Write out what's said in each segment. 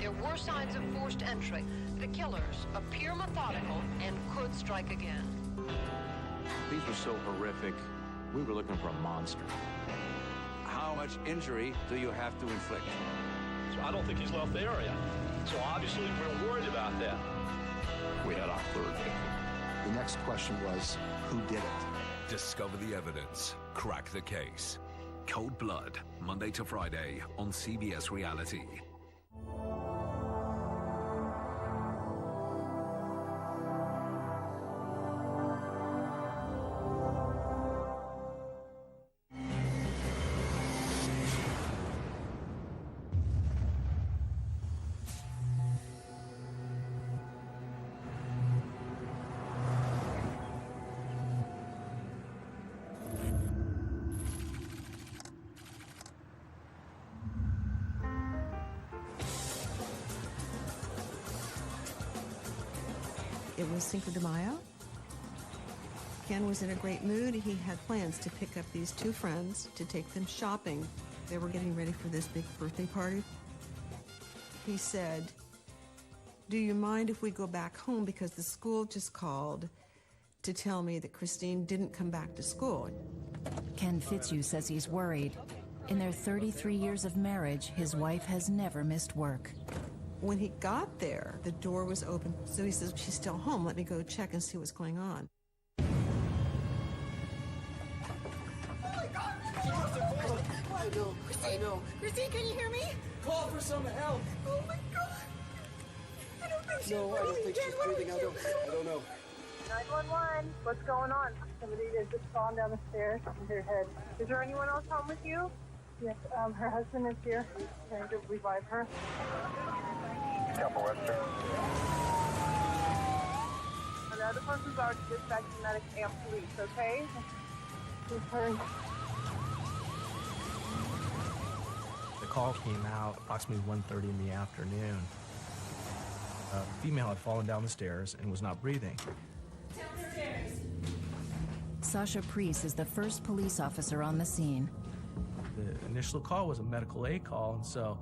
There were signs of forced entry. The killers appear methodical and could strike again. These were so horrific, we were looking for a monster. How much injury do you have to inflict? So I don't think he's left the area. So obviously we're worried about that. We had our third victim. The next question was, who did it? Discover the evidence. Crack the case. Cold Blood, Monday to Friday on CBS Reality. It was Cinco de Mayo. Ken was in a great mood. He had plans to pick up these two friends to take them shopping. They were getting ready for this big birthday party. He said, "Do you mind if we go back home because the school just called to tell me that Christine didn't come back to school?" Ken Fitzhugh says he's worried. In their 33 years of marriage, his wife has never missed work. When he got there, the door was open. So he says, "She's still home. Let me go check and see what's going on." Oh my God! I know. Christine, can you hear me? Call for some help. Oh my God! I don't think she's breathing. No, I don't think she's breathing. I don't know. 911. What's going on? Somebody has just fallen down the stairs with her head. Is there anyone else home with you? Yes, her husband is here. Trying to revive her. Couple Western. The other persons are dispatch medics and police, okay? Please hurry. The call came out approximately 1:30 in the afternoon. A female had fallen down the stairs and was not breathing. Downstairs. Sasha Priest is the first police officer on the scene. The initial call was a medical aid call, and so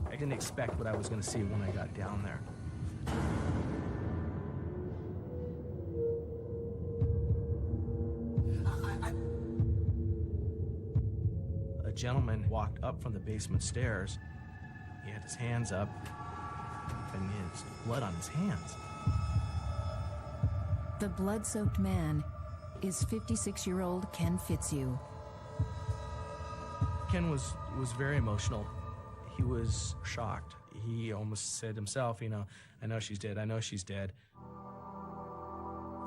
I didn't expect what I was going to see when I got down there. A gentleman walked up from the basement stairs. He had his hands up, and he had blood on his hands. The blood-soaked man is 56-year-old Ken Fitzhugh. Ken was very emotional. He was shocked. He almost said himself, "I know she's dead. I know she's dead."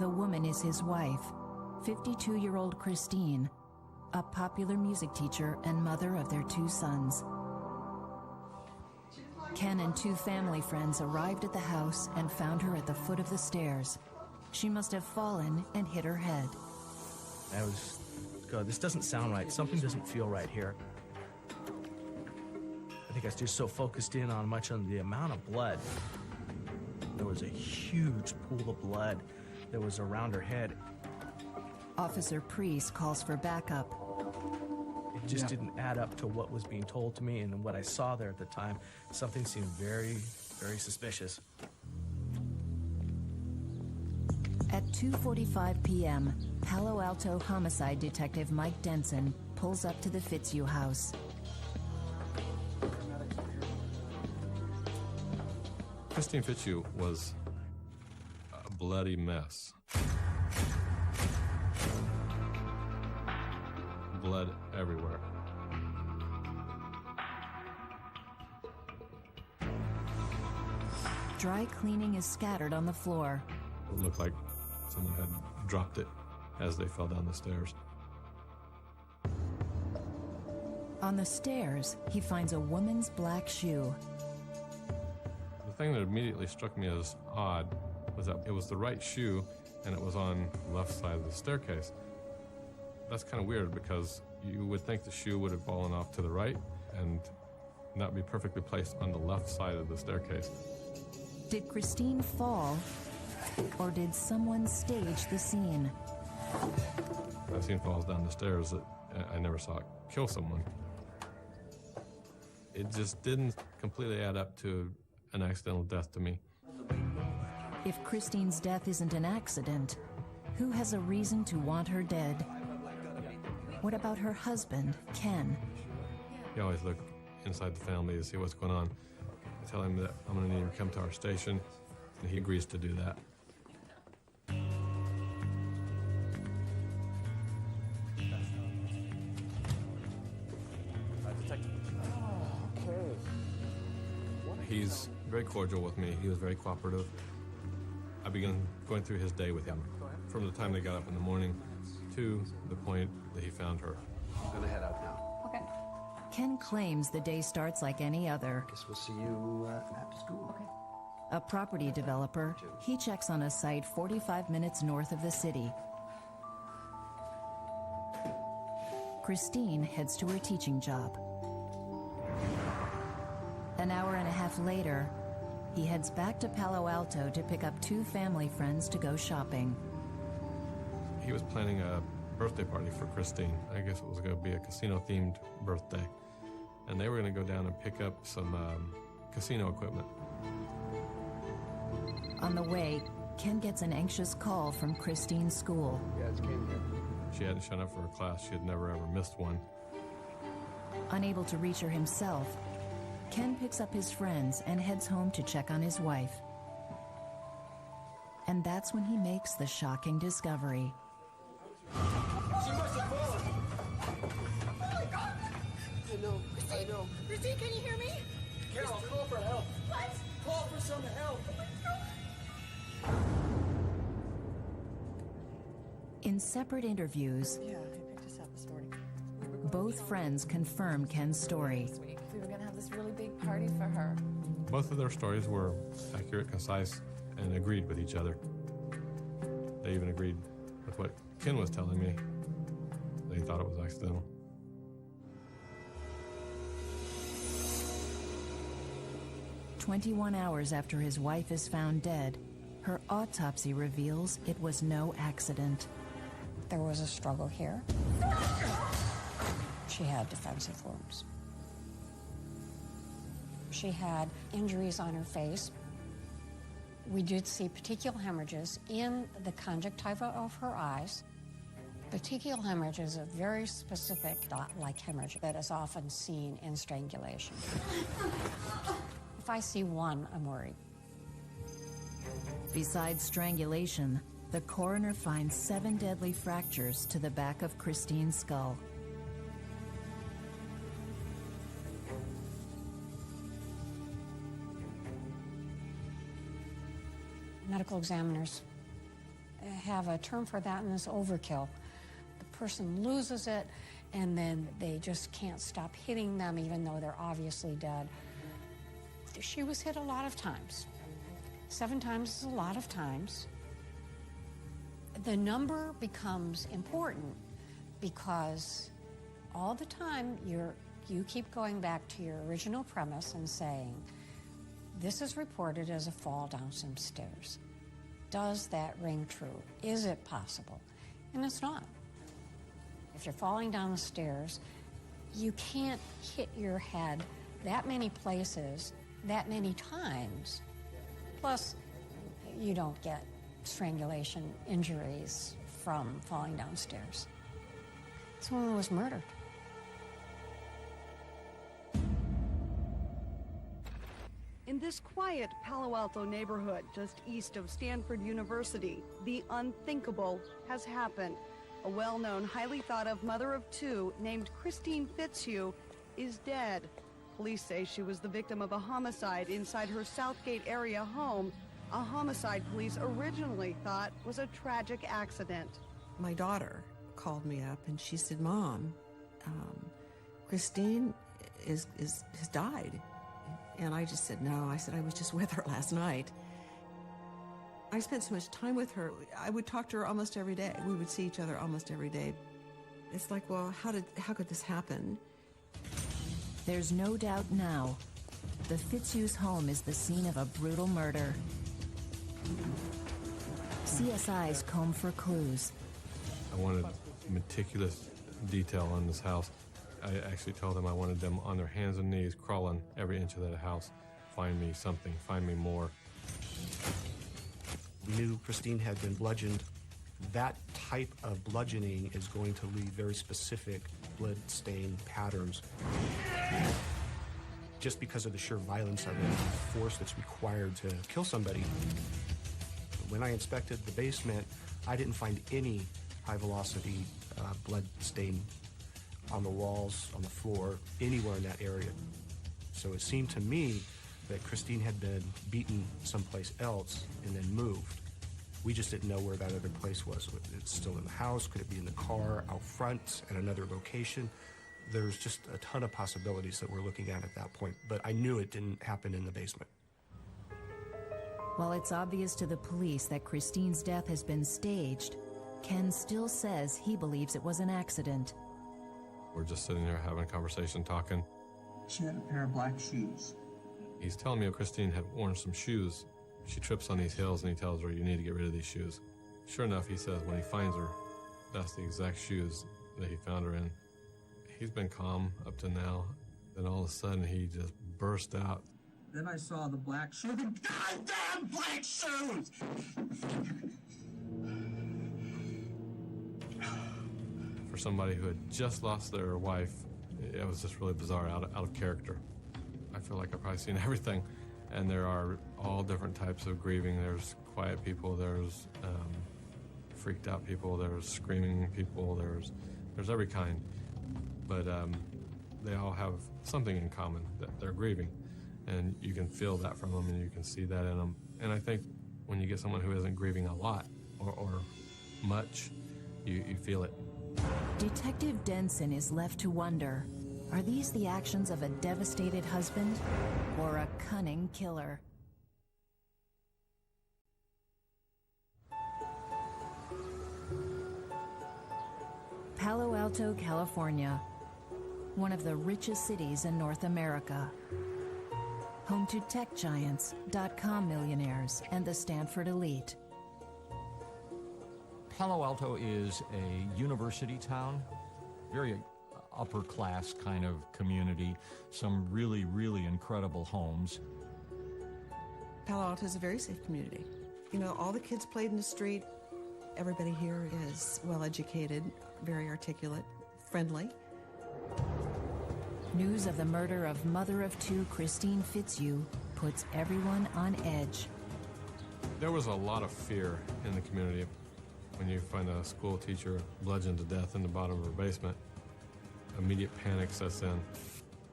The woman is his wife, 52-year-old Christine, a popular music teacher and mother of their two sons. Ken and two family friends arrived at the house and found her at the foot of the stairs. She must have fallen and hit her head. I was, God, this doesn't sound right. Something doesn't feel right here. I think I was just so focused in on the amount of blood. There was a huge pool of blood that was around her head. Officer Priest calls for backup. It just didn't add up to what was being told to me and what I saw there at the time. Something seemed very, very suspicious. At 2:45 p.m., Palo Alto homicide detective Mike Denson pulls up to the Fitzhugh house. Christine Fitzhugh was a bloody mess. Blood everywhere. Dry cleaning is scattered on the floor. It looked like someone had dropped it as they fell down the stairs. On the stairs, he finds a woman's black shoe. The thing that immediately struck me as odd was that it was the right shoe and it was on the left side of the staircase. That's kind of weird because you would think the shoe would have fallen off to the right and not be perfectly placed on the left side of the staircase. Did Christine fall, or did someone stage the scene? I've seen falls down the stairs that I never saw it kill someone. It just didn't completely add up to an accidental death to me. If Christine's death isn't an accident, who has a reason to want her dead? What about her husband, Ken? You always look inside the family to see what's going on. I tell him that I'm going to need him to come to our station, and he agrees to do that. He's very cordial with me. He was very cooperative. I began going through his day with him, from the time they got up in the morning to the point that he found her. I'm gonna head out now. Okay. Ken claims the day starts like any other. Guess we'll see you after school. Okay. A property developer, he checks on a site 45 minutes north of the city. Christine heads to her teaching job. An hour and a half later, he heads back to Palo Alto to pick up 2 family friends to go shopping. He was planning a birthday party for Christine. I guess it was going to be a casino-themed birthday. And they were going to go down and pick up some casino equipment. On the way, Ken gets an anxious call from Christine's school. Yeah, it's Ken here. She hadn't shown up for her class. She had never, ever missed one. Unable to reach her himself, Ken picks up his friends and heads home to check on his wife. And that's when he makes the shocking discovery. She must have fallen. Oh my God! I know. Christine, can you hear me? Carol, call for help. What? Call for some help. Oh my God! In separate interviews, Yeah, he picked us up this morning. both friends confirm Ken's story. We were gonna have this really big party for her. Both of their stories were accurate, concise, and agreed with each other. They even agreed with what Ken was telling me. They thought it was accidental. "21 hours after his wife is found dead, her autopsy reveals it was no accident. There was a struggle here. She had defensive wounds. She had injuries on her face. We did see petechial hemorrhages in the conjunctiva of her eyes. Petechial hemorrhage is a very specific dot-like hemorrhage that is often seen in strangulation. If I see one, I'm worried. Besides strangulation, the coroner finds 7 deadly fractures to the back of Christine's skull. Medical examiners have a term for that, and it's overkill. The person loses it, and then they just can't stop hitting them, even though they're obviously dead. She was hit a lot of times. 7 times is a lot of times. The number becomes important because all the time you keep going back to your original premise and saying, this is reported as a fall down some stairs. Does that ring true? Is it possible? And it's not. If you're falling down the stairs, you can't hit your head that many places, that many times. Plus, you don't get strangulation injuries from falling downstairs. This woman was murdered. In this quiet Palo Alto neighborhood just east of Stanford University, the unthinkable has happened. A well-known, highly thought-of mother of 2 named Christine Fitzhugh is dead. Police say she was the victim of a homicide inside her Southgate area home, a homicide police originally thought was a tragic accident. My daughter called me up and she said, Mom, Christine has died. And I just said, no. I said, I was just with her last night. I spent so much time with her. I would talk to her almost every day. We would see each other almost every day. It's like, well, how could this happen? There's no doubt now. The Fitzhugh's home is the scene of a brutal murder. CSIs comb for clues. I wanted meticulous detail on this house. I actually told them I wanted them on their hands and knees, crawling every inch of that house. Find me something, find me more. We knew Christine had been bludgeoned. That type of bludgeoning is going to leave very specific blood-stained patterns. Just because of the sheer violence of it, the force that's required to kill somebody. When I inspected the basement, I didn't find any high-velocity blood stain on the walls, on the floor, anywhere in that area. So it seemed to me that Christine had been beaten someplace else and then moved. We just didn't know where that other place was. It's still in the house, could it be in the car, out front, at another location? There's just a ton of possibilities that we're looking at that point, but I knew it didn't happen in the basement. While it's obvious to the police that Christine's death has been staged, Ken still says he believes it was an accident. We're just sitting there having a conversation, talking. She had a pair of black shoes. He's telling me Christine had worn some shoes. She trips on these hills and he tells her, you need to get rid of these shoes. Sure enough, he says when he finds her, that's the exact shoes that he found her in. He's been calm up to now. Then all of a sudden he just burst out. Then I saw the black shoes. The goddamn black shoes! For somebody who had just lost their wife, it was just really bizarre, out of character. I feel like I've probably seen everything, and there are all different types of grieving. There's quiet people, there's freaked out people, there's screaming people, there's every kind. But they all have something in common, that they're grieving. And you can feel that from them, and you can see that in them. And I think when you get someone who isn't grieving a lot or much, you feel it. Detective Denson is left to wonder, are these the actions of a devastated husband or a cunning killer? Palo Alto, California, one of the richest cities in North America. Home to tech giants, .com millionaires, and the Stanford elite. Palo Alto is a university town, very upper class kind of community, some really, really incredible homes. Palo Alto is a very safe community. You know, all the kids played in the street. Everybody here is well educated, very articulate, friendly. News of the murder of mother of two Christine Fitzhugh puts everyone on edge. There was a lot of fear in the community. When you find a school teacher bludgeoned to death in the bottom of her basement, immediate panic sets in.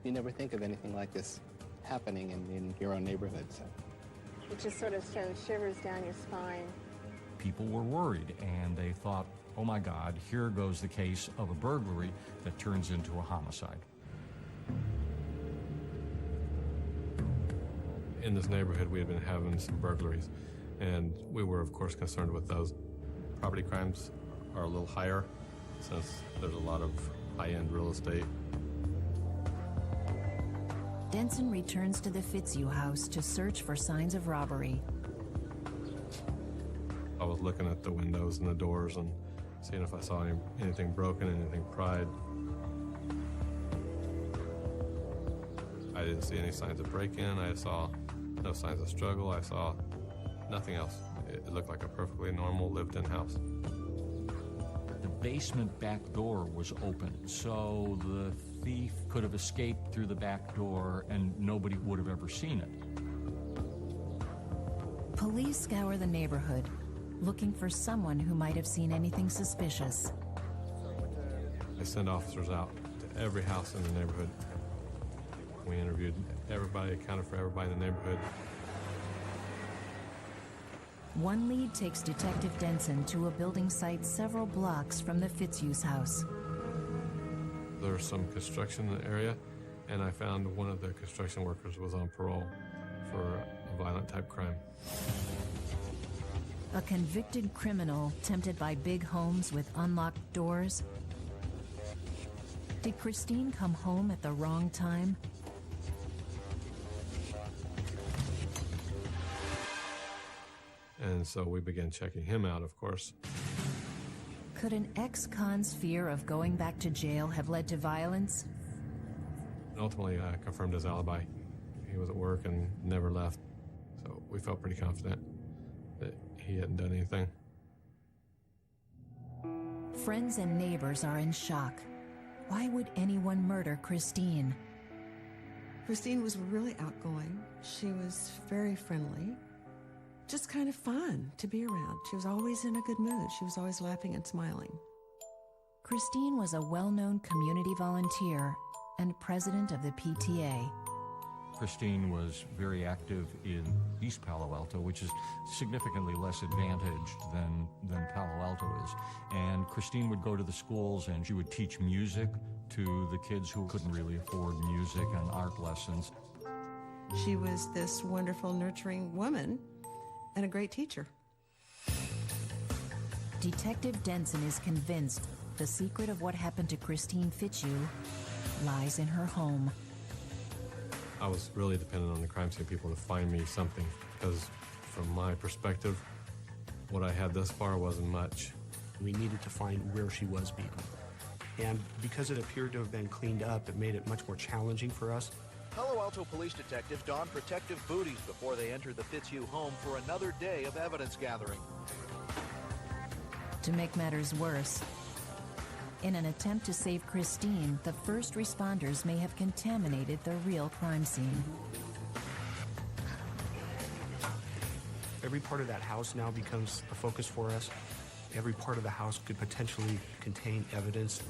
You never think of anything like this happening in your own neighborhood. So. It just sort of sends shivers down your spine. People were worried, and they thought, oh my God, here goes the case of a burglary that turns into a homicide. In this neighborhood, we had been having some burglaries, and we were, of course, concerned with those. Property crimes are a little higher since there's a lot of high-end real estate. Denson returns to the Fitzhugh house to search for signs of robbery. I was looking at the windows and the doors and seeing if I saw anything broken, anything pried. I didn't see any signs of break-in. I saw no signs of struggle. I saw nothing else. It looked like a perfectly normal lived-in house. The basement back door was open, so the thief could have escaped through the back door and nobody would have ever seen it. Police scour the neighborhood, looking for someone who might have seen anything suspicious. I sent officers out to every house in the neighborhood. We interviewed everybody, accounted for everybody in the neighborhood. One lead takes Detective Denson to a building site several blocks from the Fitzhugh's house. There's some construction in the area, and I found one of the construction workers was on parole for a violent type crime. A convicted criminal tempted by big homes with unlocked doors. Did Christine come home at the wrong time? And so we began checking him out, of course. Could an ex-con's fear of going back to jail have led to violence, And ultimately confirmed his alibi. He was at work and never left. So we felt pretty confident that he hadn't done anything. Friends and neighbors are in shock. Why would anyone murder Christine? Christine was really outgoing. She was very friendly. Just kind of fun to be around. She was always in a good mood. She was always laughing and smiling. Christine was a well-known community volunteer and president of the PTA. Christine was very active in East Palo Alto, which is significantly less advantaged than Palo Alto is. And Christine would go to the schools and she would teach music to the kids who couldn't really afford music and art lessons. She was this wonderful, nurturing woman and a great teacher. Detective Denson is convinced the secret of what happened to Christine Fitzhugh lies in her home. I was really dependent on the crime scene people to find me something, because from my perspective, what I had thus far wasn't much. We needed to find where she was beaten. And because it appeared to have been cleaned up, it made it much more challenging for us. Palo Alto police detectives don protective booties before they enter the Fitzhugh home for another day of evidence gathering. To make matters worse, in an attempt to save Christine, the first responders may have contaminated the real crime scene. Every part of that house now becomes a focus for us. Every part of the house could potentially contain evidence.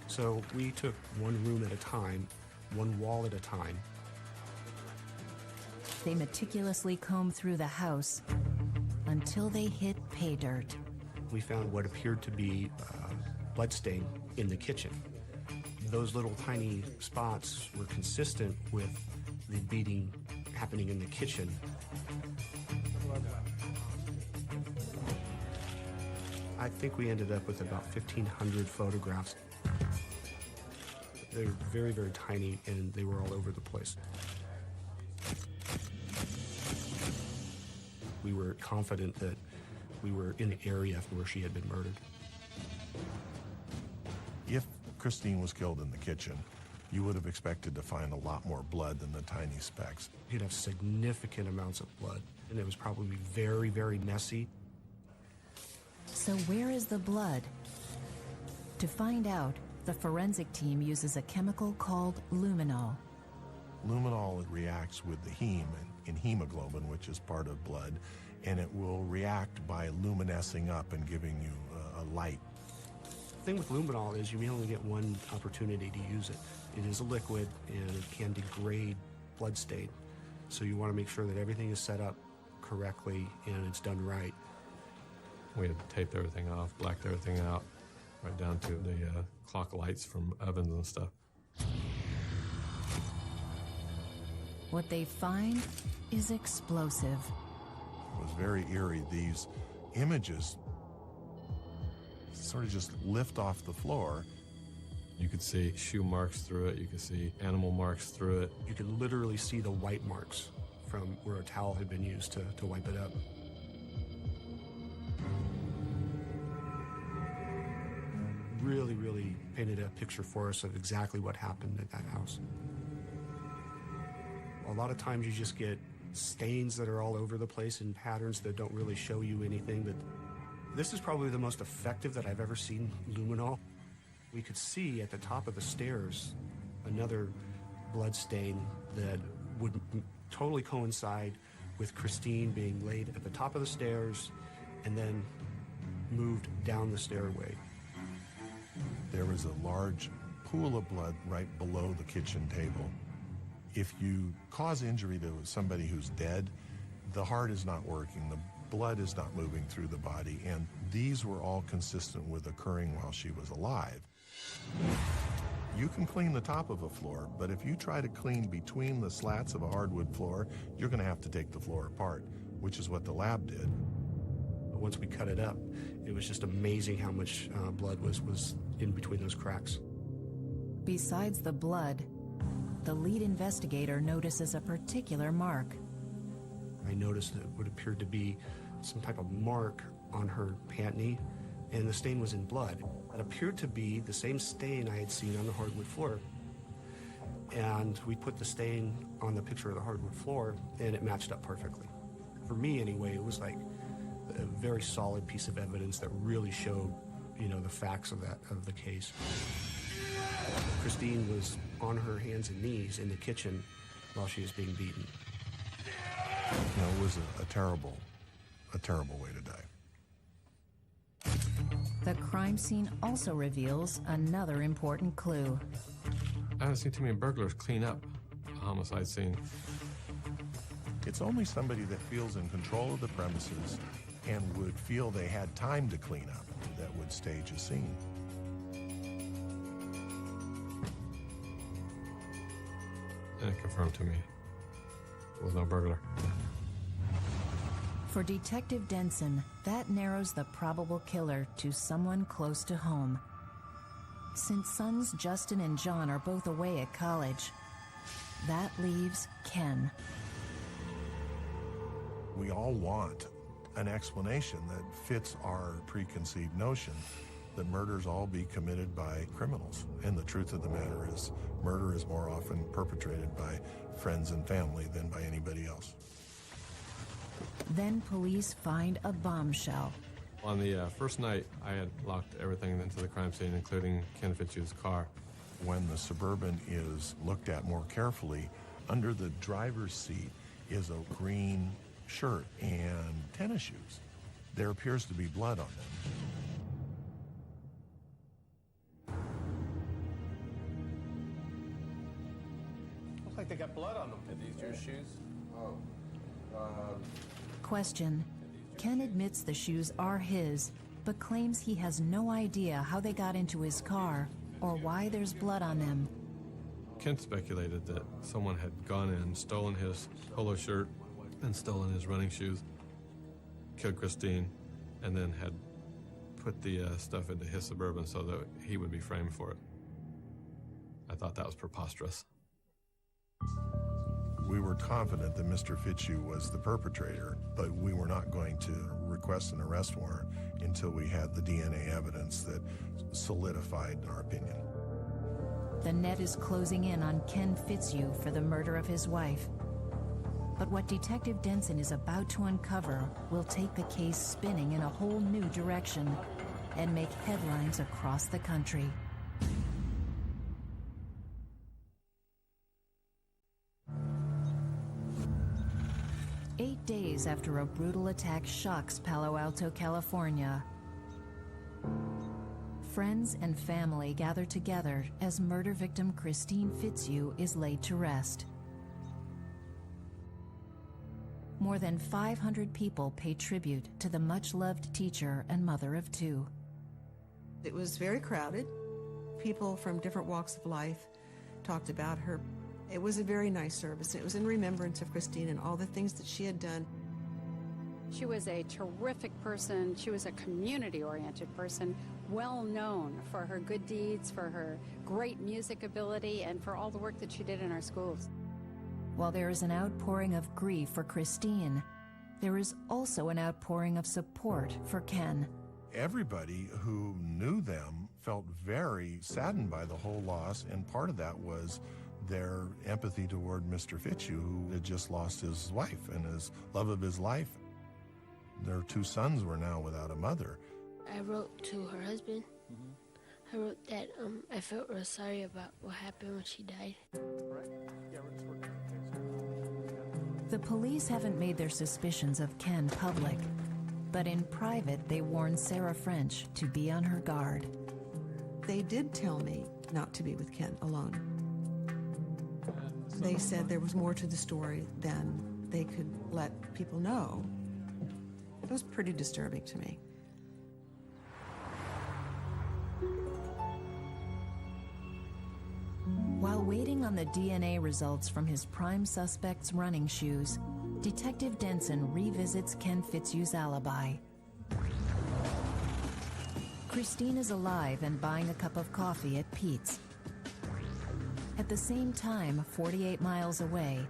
So we took one room at a time, one wall at a time. They meticulously combed through the house until they hit pay dirt. We found what appeared to be bloodstain in the kitchen. Those little tiny spots were consistent with the beating happening in the kitchen. I think we ended up with about 1,500 photographs. They were very, very tiny, and they were all over the place. We were confident that we were in the area where she had been murdered. If Christine was killed in the kitchen, you would have expected to find a lot more blood than the tiny specks. You'd have significant amounts of blood, and it was probably very, very messy. So where is the blood? To find out, the forensic team uses a chemical called luminol. Luminol reacts with the heme in hemoglobin, which is part of blood, and it will react by luminescing up and giving you a light. The thing with luminol is you may only get one opportunity to use it. It is a liquid, and it can degrade blood stain. So you want to make sure that everything is set up correctly and it's done right. We had taped everything off, blacked everything out, right down to the clock lights from ovens and stuff. What they find is explosive. It was very eerie. These images sort of just lift off the floor. You could see shoe marks through it. You could see animal marks through it. You could literally see the white marks from where a towel had been used to wipe it up. Really, really painted a picture for us of exactly what happened at that house. A lot of times you just get stains that are all over the place and patterns that don't really show you anything, but this is probably the most effective that I've ever seen luminol. We could see at the top of the stairs another blood stain that would totally coincide with Christine being laid at the top of the stairs and then moved down the stairway. There was a large pool of blood right below the kitchen table. If you cause injury to somebody who's dead, the heart is not working, the blood is not moving through the body, and these were all consistent with occurring while she was alive. You can clean the top of a floor, but if you try to clean between the slats of a hardwood floor, you're going to have to take the floor apart, which is what the lab did. Once we cut it up, it was just amazing how much blood was in between those cracks. Besides the blood, the lead investigator notices a particular mark. I noticed that what appeared to be some type of mark on her pant knee, and the stain was in blood. It appeared to be the same stain I had seen on the hardwood floor. And we put the stain on the picture of the hardwood floor, and it matched up perfectly. For me, anyway, it was like a very solid piece of evidence that really showed, the facts of the case. Christine was on her hands and knees in the kitchen while she was being beaten. It was a terrible way to die. The crime scene also reveals another important clue. I haven't seen too many burglars clean up a homicide scene. It's only somebody that feels in control of the premises and would feel they had time to clean up that would stage a scene. And it confirmed to me there was no burglar. For Detective Denson, that narrows the probable killer to someone close to home. Since sons Justin and John are both away at college, that leaves Ken. We all want an explanation that fits our preconceived notion that murders all be committed by criminals. And the truth of the matter is, murder is more often perpetrated by friends and family than by anybody else. Then police find a bombshell. On the first night, I had locked everything into the crime scene, including Ken Fitzhugh's car. When the Suburban is looked at more carefully, under the driver's seat is a green shirt and tennis shoes. There appears to be blood on them. Looks like they got blood on them. Are these your shoes? Question. Ken admits the shoes are his, but claims he has no idea how they got into his car or why there's blood on them. Ken speculated that someone had gone in, stolen his polo shirt, and stolen his running shoes, killed Christine, and then had put the stuff into his Suburban so that he would be framed for it. I thought that was preposterous. We were confident that Mr. Fitzhugh was the perpetrator, but we were not going to request an arrest warrant until we had the DNA evidence that solidified our opinion. The net is closing in on Ken Fitzhugh for the murder of his wife. But what Detective Denson is about to uncover will take the case spinning in a whole new direction and make headlines across the country. Days after a brutal attack shocks Palo Alto, California, friends and family gather together as murder victim Christine Fitzhugh is laid to rest. More than 500 people pay tribute to the much-loved teacher and mother of two. It was very crowded. People from different walks of life talked about her. It was a very nice service. It was in remembrance of Christine and all the things that she had done. She was a terrific person. She was a community-oriented person, well known for her good deeds, for her great music ability, and for all the work that she did in our schools. While there is an outpouring of grief for Christine, there is also an outpouring of support for Ken. Everybody who knew them felt very saddened by the whole loss, and part of that was their empathy toward Mr. Fitzhugh, who had just lost his wife and his love of his life. Their two sons were now without a mother. I wrote to her husband. I wrote that I felt real sorry about what happened when she died. The police haven't made their suspicions of Ken public, but in private they warned Sarah French to be on her guard. They did tell me not to be with Ken alone. They said there was more to the story than they could let people know. It was pretty disturbing to me. While waiting on the DNA results from his prime suspect's running shoes, Detective Denson revisits Ken Fitzhugh's alibi. Christine is alive and buying a cup of coffee at Pete's. At the same time, 48 miles away,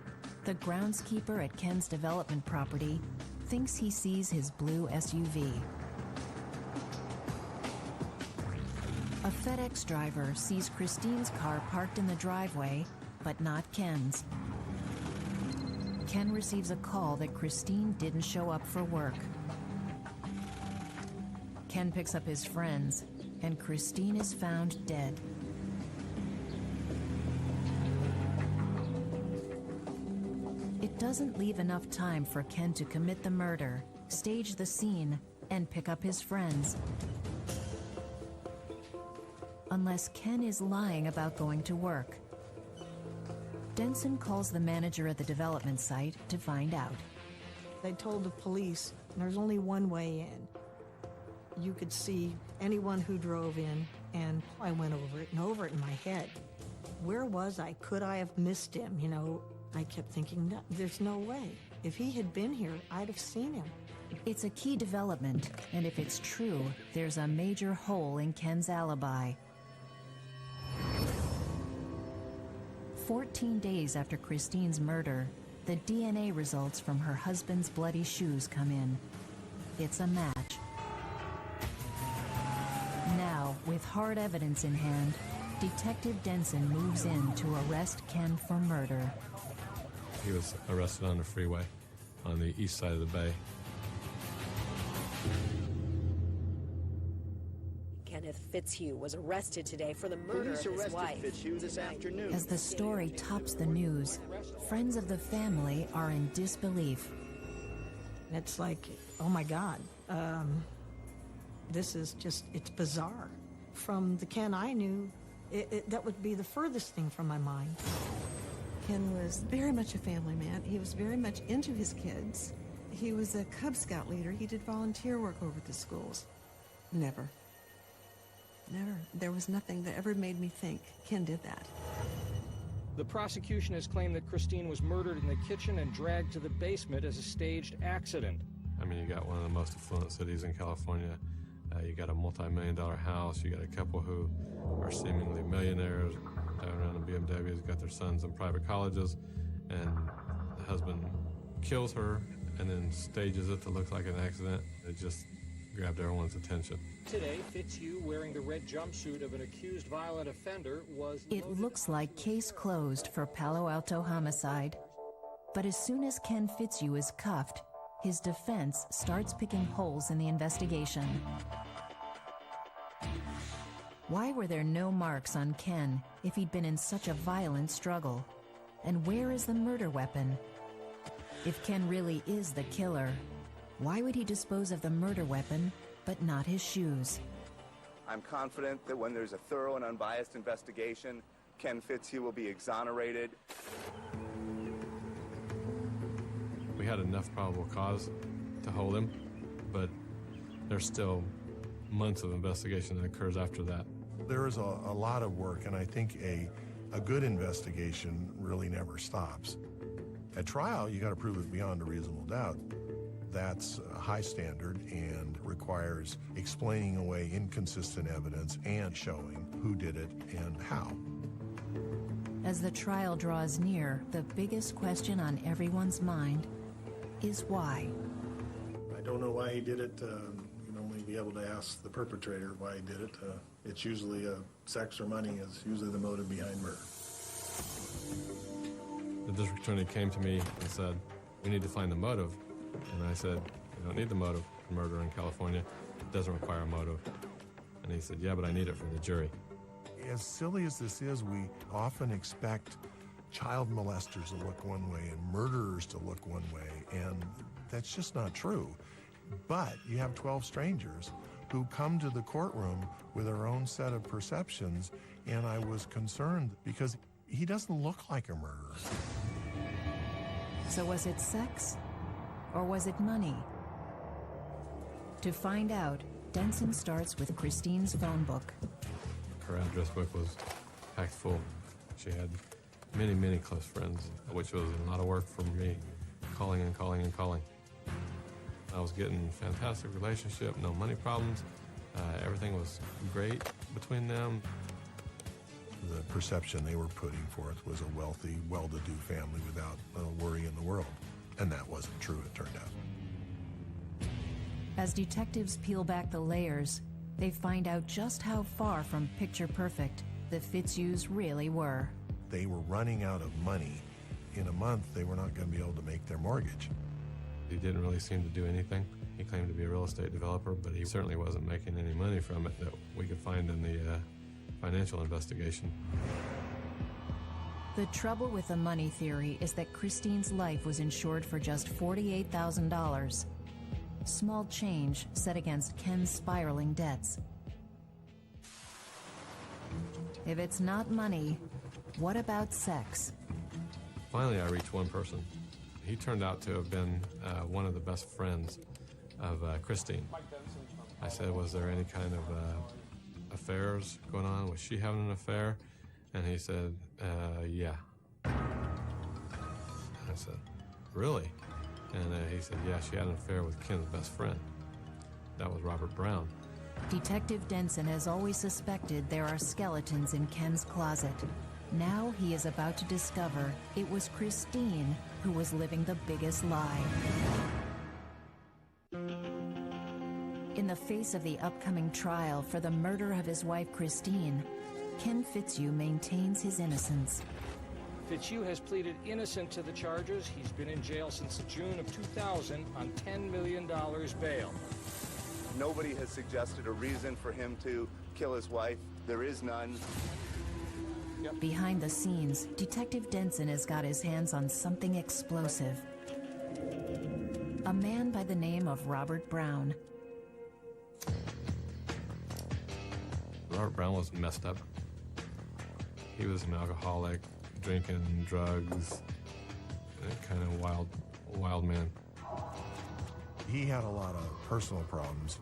the groundskeeper at Ken's development property thinks he sees his blue SUV. A FedEx driver sees Christine's car parked in the driveway, but not Ken's. Ken receives a call that Christine didn't show up for work. Ken picks up his friends, and Christine is found dead. It doesn't leave enough time for Ken to commit the murder, stage the scene, and pick up his friends. Unless Ken is lying about going to work. Denson calls the manager at the development site to find out. They told the police there's only one way in. You could see anyone who drove in, and I went over it in my head. Where was I? Could I have missed him? You know, I kept thinking, no, there's no way. If he had been here, I'd have seen him. It's a key development, and if it's true, there's a major hole in Ken's alibi. 14 days after Christine's murder, the DNA results from her husband's bloody shoes come in. It's a match. Now, with hard evidence in hand, Detective Denson moves in to arrest Ken for murder. He was arrested on the freeway on the east side of the bay. Kenneth Fitzhugh was arrested today for the murder of his wife. Fitzhugh this afternoon. As the story tops the news, friends of the family are in disbelief. It's like, oh my God, this is just, it's bizarre. From the Ken I knew, that would be the furthest thing from my mind. Ken was very much a family man. He was very much into his kids. He was a Cub Scout leader. He did volunteer work over at the schools. Never. There was nothing that ever made me think Ken did that. The prosecution has claimed that Christine was murdered in the kitchen and dragged to the basement as a staged accident. I mean, you got one of the most affluent cities in California. You got a multi-million-dollar house. You got a couple who are seemingly millionaires, driving around in BMWs, got their sons in private colleges, and the husband kills her and then stages it to look like an accident. It just grabbed everyone's attention. Today, Fitzhugh, wearing the red jumpsuit of an accused violent offender, was... It looks like case closed for Palo Alto homicide. But as soon as Ken Fitzhugh is cuffed, his defense starts picking holes in the investigation. Why were there no marks on Ken if he'd been in such a violent struggle? And where is the murder weapon? If Ken really is the killer, why would he dispose of the murder weapon but not his shoes? I'm confident that when there's a thorough and unbiased investigation, Ken Fitzhugh will be exonerated. We had enough probable cause to hold him, but there's still months of investigation that occurs after that. There is a lot of work, and I think a good investigation really never stops. At trial, you got to prove it beyond a reasonable doubt. That's a high standard and requires explaining away inconsistent evidence and showing who did it and how. As the trial draws near, the biggest question on everyone's mind is why. I don't know why he did it. You normally be able to ask the perpetrator why he did it. It's usually sex or money is usually the motive behind murder. The district attorney came to me and said, we need to find the motive. And I said, we don't need the motive for murder in California. It doesn't require a motive. And he said, yeah, but I need it from the jury. As silly as this is, we often expect child molesters to look one way and murderers to look one way, and that's just not true. But you have 12 strangers who come to the courtroom with their own set of perceptions, and I was concerned because he doesn't look like a murderer. So was it sex? Or was it money? To find out, Denson starts with Christine's phone book. Her address book was packed full. She had many, many close friends, which was a lot of work for me, calling and calling and calling. I was getting a fantastic relationship, no money problems. Everything was great between them. The perception they were putting forth was a wealthy, well-to-do family without a worry in the world. And that wasn't true, it turned out. As detectives peel back the layers, they find out just how far from picture perfect the Fitzhughs really were. they were running out of money. In a month, they were not going to be able to make their mortgage. He didn't really seem to do anything. He claimed to be a real estate developer, but he certainly wasn't making any money from it that we could find in the financial investigation. The trouble with the money theory is that Christine's life was insured for just $48,000. Small change set against Ken's spiraling debts. If it's not money, what about sex? Finally, I reached one person. He turned out to have been one of the best friends of Christine. I said, was there any kind of affairs going on? Was she having an affair? And he said, yeah. I said, really? And he said, yeah, she had an affair with Ken's best friend. That was Robert Brown. Detective Denson has always suspected there are skeletons in Ken's closet. Now he is about to discover it was Christine who was living the biggest lie. In the face of the upcoming trial for the murder of his wife Christine, Ken Fitzhugh maintains his innocence. Fitzhugh has pleaded innocent to the charges. He's been in jail since June of 2000 on $10 million bail. Nobody has suggested a reason for him to kill his wife. There is none. Behind the scenes, Detective Denson has got his hands on something explosive. A man by the name of Robert Brown. Robert Brown was messed up. He was an alcoholic, drinking, drugs, a kind of wild man. He had a lot of personal problems.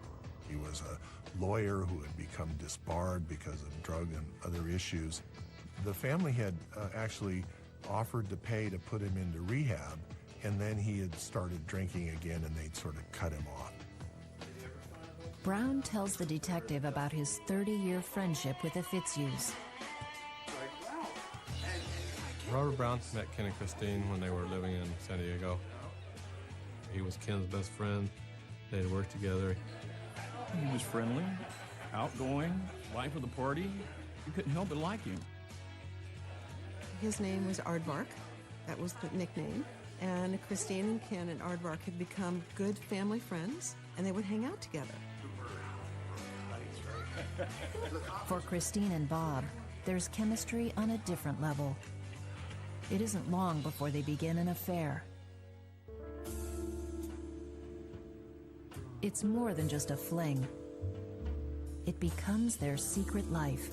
He was a lawyer who had become disbarred because of drug and other issues. The family had actually offered to pay to put him into rehab, and then he had started drinking again, and they'd sort of cut him off. Brown tells the detective about his 30-year friendship with the Fitzhughs. Robert Brown met Ken and Christine when they were living in San Diego. He was Ken's best friend. They had worked together. He was friendly, outgoing, life of the party. You couldn't help but like him. His name was Aardvark. That was the nickname. And Christine and Ken and Aardvark had become good family friends, and they would hang out together. For Christine and Bob, there's chemistry on a different level. It isn't long before they begin an affair. It's more than just a fling. It becomes their secret life.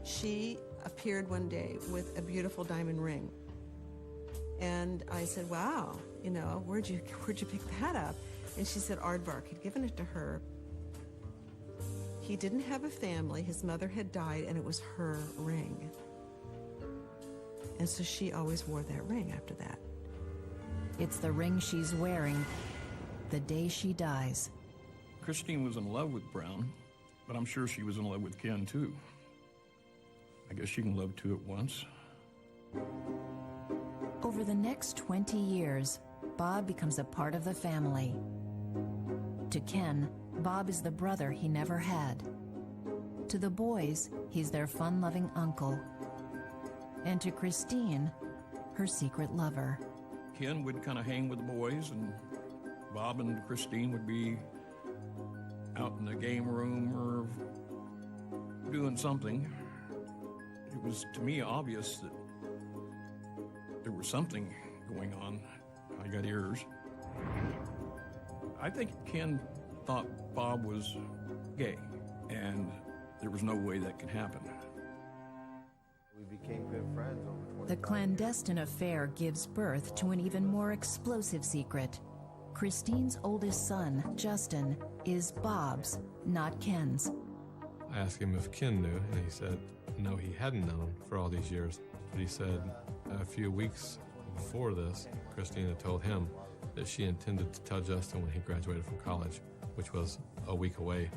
She appeared one day with a beautiful diamond ring. And I said, wow, you know, where'd you pick that up? And she said Aardvark had given it to her. He didn't have a family. His mother had died, and it was her ring. And so she always wore that ring after that. It's the ring she's wearing the day she dies. Christine was in love with Brown, but I'm sure she was in love with Ken, too. I guess she can love two at once. Over the next 20 years, Bob becomes a part of the family. To Ken, Bob is the brother he never had. To the boys, he's their fun-loving uncle. And to Christine, her secret lover. Ken would kind of hang with the boys, and Bob and Christine would be out in the game room or doing something. It was, to me, obvious that there was something going on. I got ears. I think Ken thought Bob was gay, and there was no way that could happen. We became good friends over 20 The clandestine affair gives birth to an even more explosive secret. Christine's oldest son, Justin, is Bob's, not Ken's. I asked him if Ken knew, and he said no, he hadn't known for all these years. But he said a few weeks before this, Christine had told him that she intended to tell Justin when he graduated from college, which was a week away.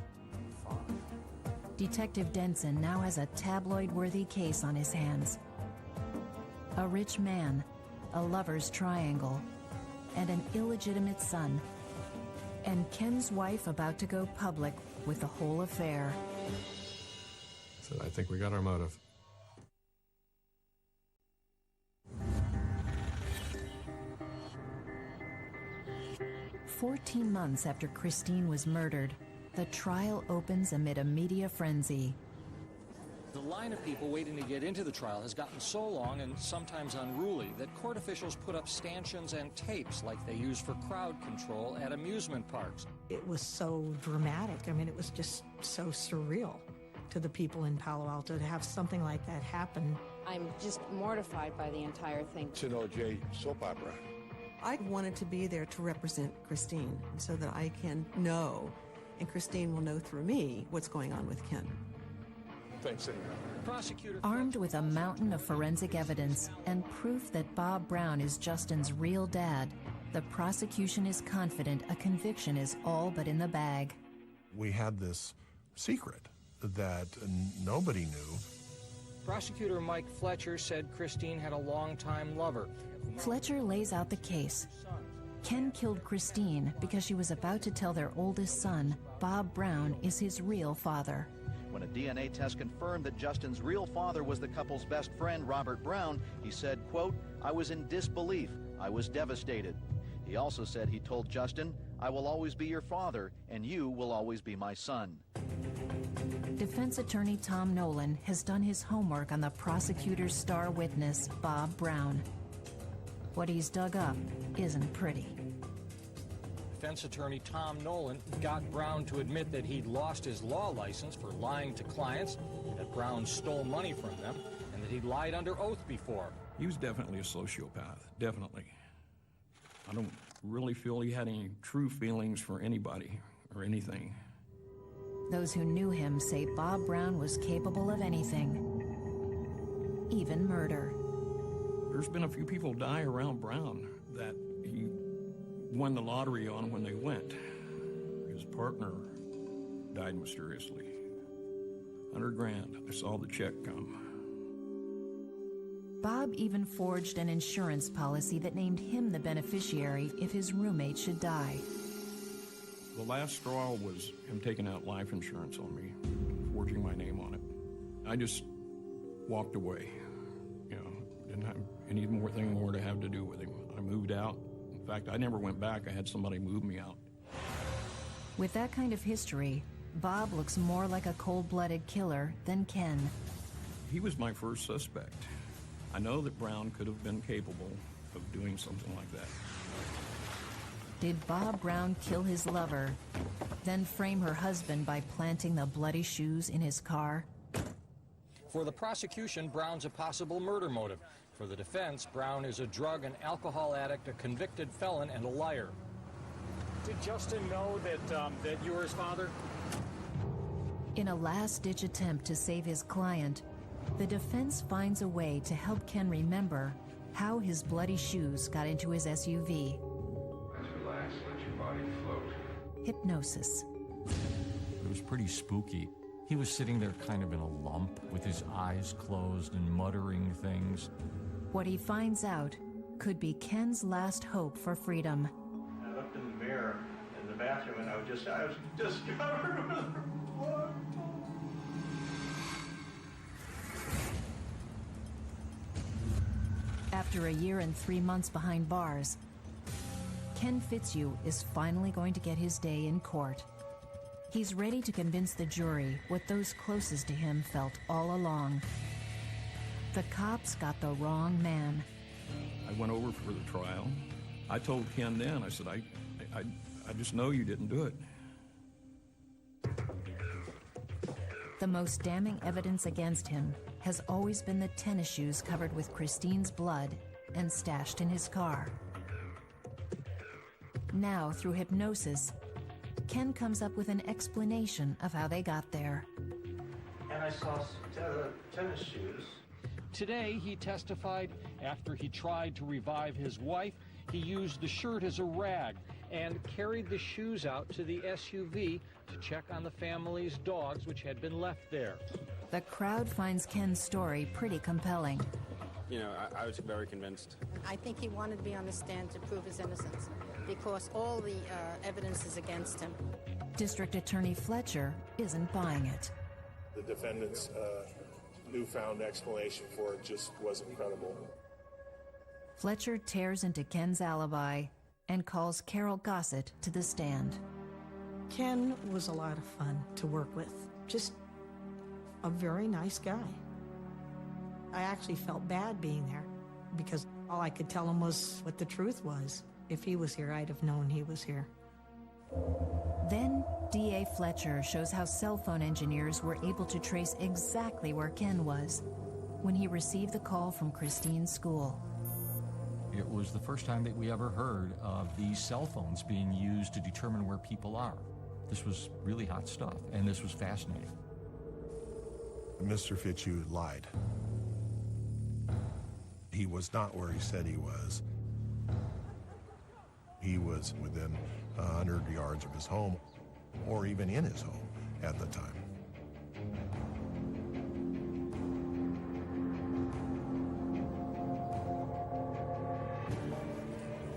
Detective Denson now has a tabloid-worthy case on his hands. A rich man, a lover's triangle, and an illegitimate son. And Ken's wife about to go public with the whole affair. So I think we got our motive. "14 months after Christine was murdered, the trial opens amid a media frenzy. The line of people waiting to get into the trial has gotten so long and sometimes unruly that court officials put up stanchions and tapes like they use for crowd control at amusement parks. It was so dramatic. I mean, it was just so surreal to the people in Palo Alto to have something like that happen. I'm just mortified by the entire thing. It's an OJ soap opera. I wanted to be there to represent Christine so that I can know, and Christine will know through me, what's going on with Ken. Thanks, Senor. Prosecutor Armed with a mountain of forensic evidence and proof that Bob Brown is Justin's real dad, the prosecution is confident a conviction is all but in the bag. We had this secret that nobody knew. Prosecutor Mike Fletcher said Christine had a longtime lover. Fletcher lays out the case. Ken killed Christine because she was about to tell their oldest son, Bob Brown, is his real father. When a DNA test confirmed that Justin's real father was the couple's best friend, Robert Brown, he said, quote, "I was in disbelief. I was devastated." He also said he told Justin, "I will always be your father, and you will always be my son." Defense attorney Tom Nolan has done his homework on the prosecutor's star witness, Bob Brown. What he's dug up isn't pretty. Defense attorney Tom Nolan got Brown to admit that he'd lost his law license for lying to clients, that Brown stole money from them, and that he'd lied under oath before. He was definitely a sociopath, definitely. I don't really feel he had any true feelings for anybody or anything. Those who knew him say Bob Brown was capable of anything, even murder. There's been a few people die around Brown that he won the lottery on when they went. His partner died mysteriously. $100,000. I saw the check come. Bob even forged an insurance policy that named him the beneficiary if his roommate should die. The last straw was him taking out life insurance on me, forging my name on it. I just walked away. You know, didn't have anything more to have to do with him. I moved out. In fact, I never went back. I had somebody move me out. With that kind of history, Bob looks more like a cold-blooded killer than Ken. He was my first suspect. I know that Brown could have been capable of doing something like that. Did Bob Brown kill his lover, then frame her husband by planting the bloody shoes in his car? For the prosecution, Brown's a possible murder motive. For the defense, Brown is a drug and alcohol addict, a convicted felon, and a liar. Did Justin know that you were his father? In a last-ditch attempt to save his client, the defense finds a way to help Ken remember how his bloody shoes got into his SUV. Relax, let your body float. Hypnosis. It was pretty spooky. He was sitting there kind of in a lump with his eyes closed and muttering things. What he finds out could be Ken's last hope for freedom. I looked in the mirror in the bathroom and I was just covered with blood. After a year and 3 months behind bars, Ken Fitzhugh is finally going to get his day in court. He's ready to convince the jury what those closest to him felt all along. The cops got the wrong man. I went over for the trial. I told Ken then, I said, I just know you didn't do it. The most damning evidence against him has always been the tennis shoes covered with Christine's blood and stashed in his car. Now, through hypnosis, Ken comes up with an explanation of how they got there. And I saw tennis shoes. Today, he testified after he tried to revive his wife, he used the shirt as a rag and carried the shoes out to the SUV to check on the family's dogs, which had been left there. The crowd finds Ken's story pretty compelling. You know, I was very convinced. I think he wanted to be on the stand to prove his innocence because all the evidence is against him. District Attorney Fletcher isn't buying it. The defendant's newfound explanation for it just wasn't credible. Fletcher tears into Ken's alibi and calls Carol Gossett to the stand. Ken was a lot of fun to work with. Just a very nice guy. I actually felt bad being there because all I could tell him was what the truth was. If he was here, I'd have known he was here. Then D.A. Fletcher shows how cell phone engineers were able to trace exactly where Ken was when he received the call from Christine's school. It was the first time that we ever heard of these cell phones being used to determine where people are. This was really hot stuff, and this was fascinating. Mr. Fitzhugh lied. He was not where he said he was. He was within 100 yards of his home, or even in his home at the time.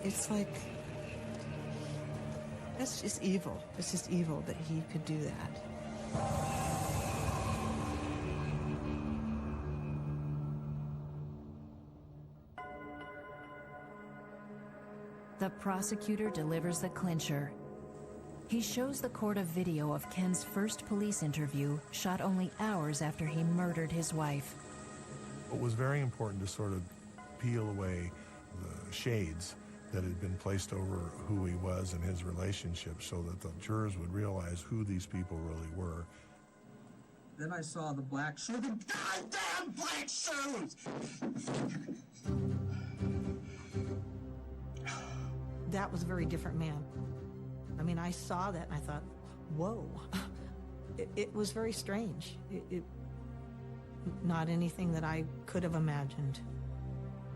It's like, that's just evil. It's just evil that he could do that. The prosecutor delivers the clincher. He shows the court a video of Ken's first police interview, shot only hours after he murdered his wife. It was very important to sort of peel away the shades that had been placed over who he was and his relationship so that the jurors would realize who these people really were. Then I saw the black shoes. The goddamn black shoes! That was a very different man. I mean, I saw that and I thought, whoa. It was very strange. Not anything that I could have imagined.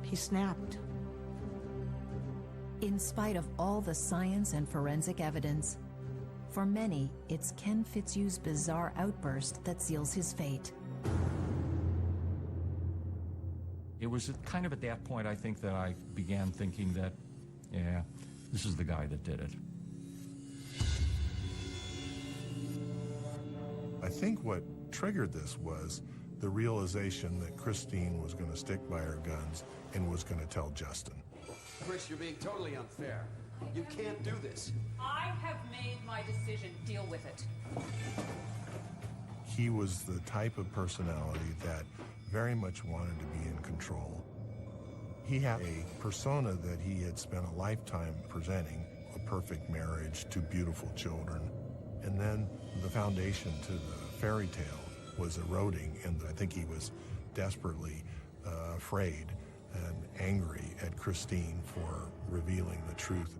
He snapped. In spite of all the science and forensic evidence, for many, it's Ken Fitzhugh's bizarre outburst that seals his fate. It was kind of at that point, I think, that I began thinking that, yeah, this is the guy that did it. I think what triggered this was the realization that Christine was going to stick by her guns and was going to tell Justin. Chris, you're being totally unfair. You can't do this. I have made my decision. Deal with it. He was the type of personality that very much wanted to be in control. He had a persona that he had spent a lifetime presenting, a perfect marriage, 2 beautiful children. And then the foundation to the fairy tale was eroding, and I think he was desperately afraid and angry at Christine for revealing the truth.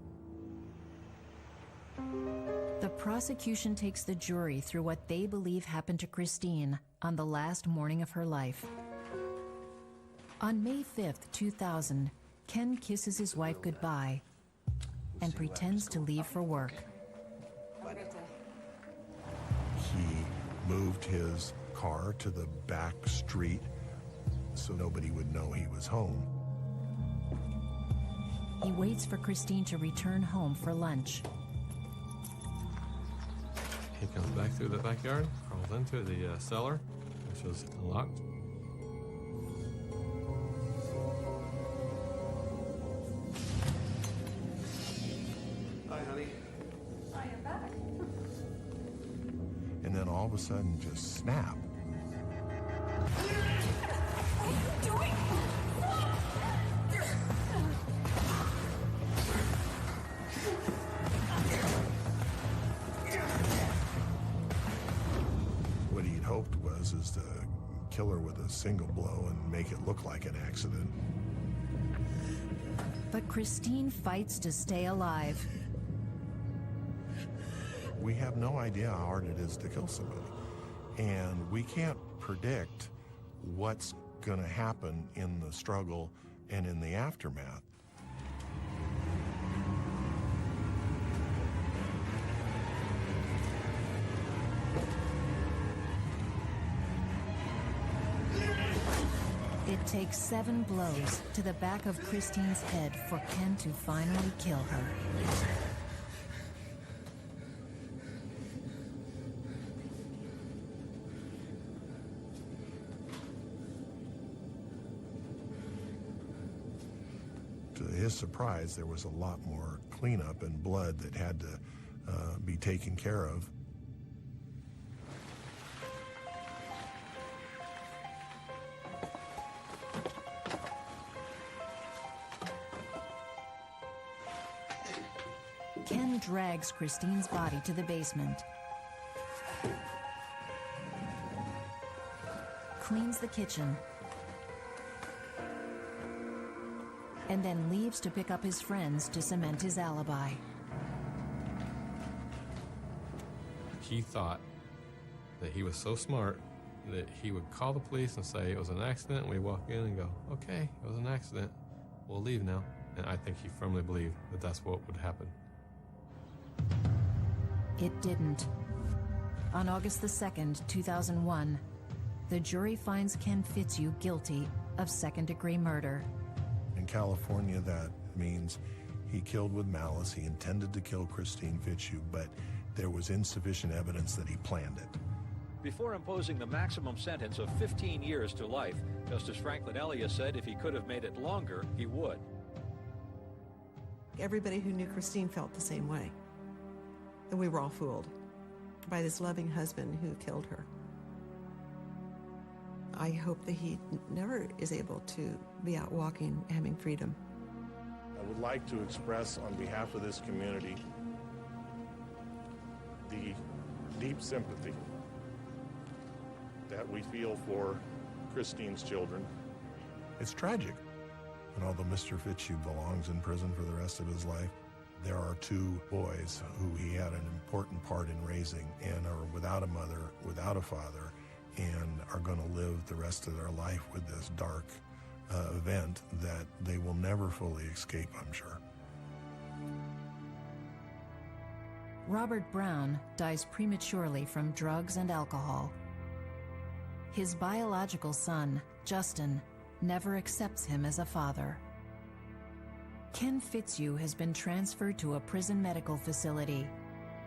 The prosecution takes the jury through what they believe happened to Christine on the last morning of her life. On May 5th, 2000, Ken kisses his wife goodbye and pretends to leave for work. He moved his car to the back street so nobody would know he was home. He waits for Christine to return home for lunch. He comes back through the backyard, crawls into the cellar, which was locked. Hi, honey. I am back. And then all of a sudden just snap. What are you doing? What he'd hoped was to kill her with a single blow and make it look like an accident. But Christine fights to stay alive. We have no idea how hard it is to kill somebody. And we can't predict what's going to happen in the struggle and in the aftermath. It takes 7 blows to the back of Christine's head for Ken to finally kill her. To his surprise, there was a lot more cleanup and blood that had to be taken care of. Ken drags Christine's body to the basement, cleans the kitchen, and then leaves to pick up his friends to cement his alibi. He thought that he was so smart that he would call the police and say it was an accident, and we walk in and go, okay, it was an accident, we'll leave now. And I think he firmly believed that that's what would happen. It didn't. On August the 2nd, 2001, the jury finds Ken Fitzhugh guilty of second-degree murder. In California, that means he killed with malice. He intended to kill Christine Fitzhugh, but there was insufficient evidence that he planned it. Before imposing the maximum sentence of 15 years to life, Justice Franklin Elia said if he could have made it longer, he would. Everybody who knew Christine felt the same way. And we were all fooled by this loving husband who killed her. I hope that he never is able to be out walking, having freedom. I would like to express on behalf of this community the deep sympathy that we feel for Christine's children. It's tragic. And although Mr. Fitzhugh belongs in prison for the rest of his life, there are two boys who he had an important part in raising and are without a mother, without a father, and are going to live the rest of their life with this dark event that they will never fully escape, I'm sure. Robert Brown dies prematurely from drugs and alcohol. His biological son, Justin, never accepts him as a father. Ken Fitzhugh has been transferred to a prison medical facility.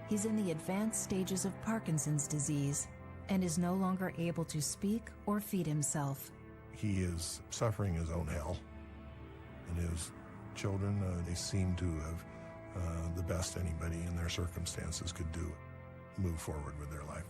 He's in the advanced stages of Parkinson's disease and is no longer able to speak or feed himself. He is suffering his own hell, and his children, they seem to have the best anybody in their circumstances could do, move forward with their life.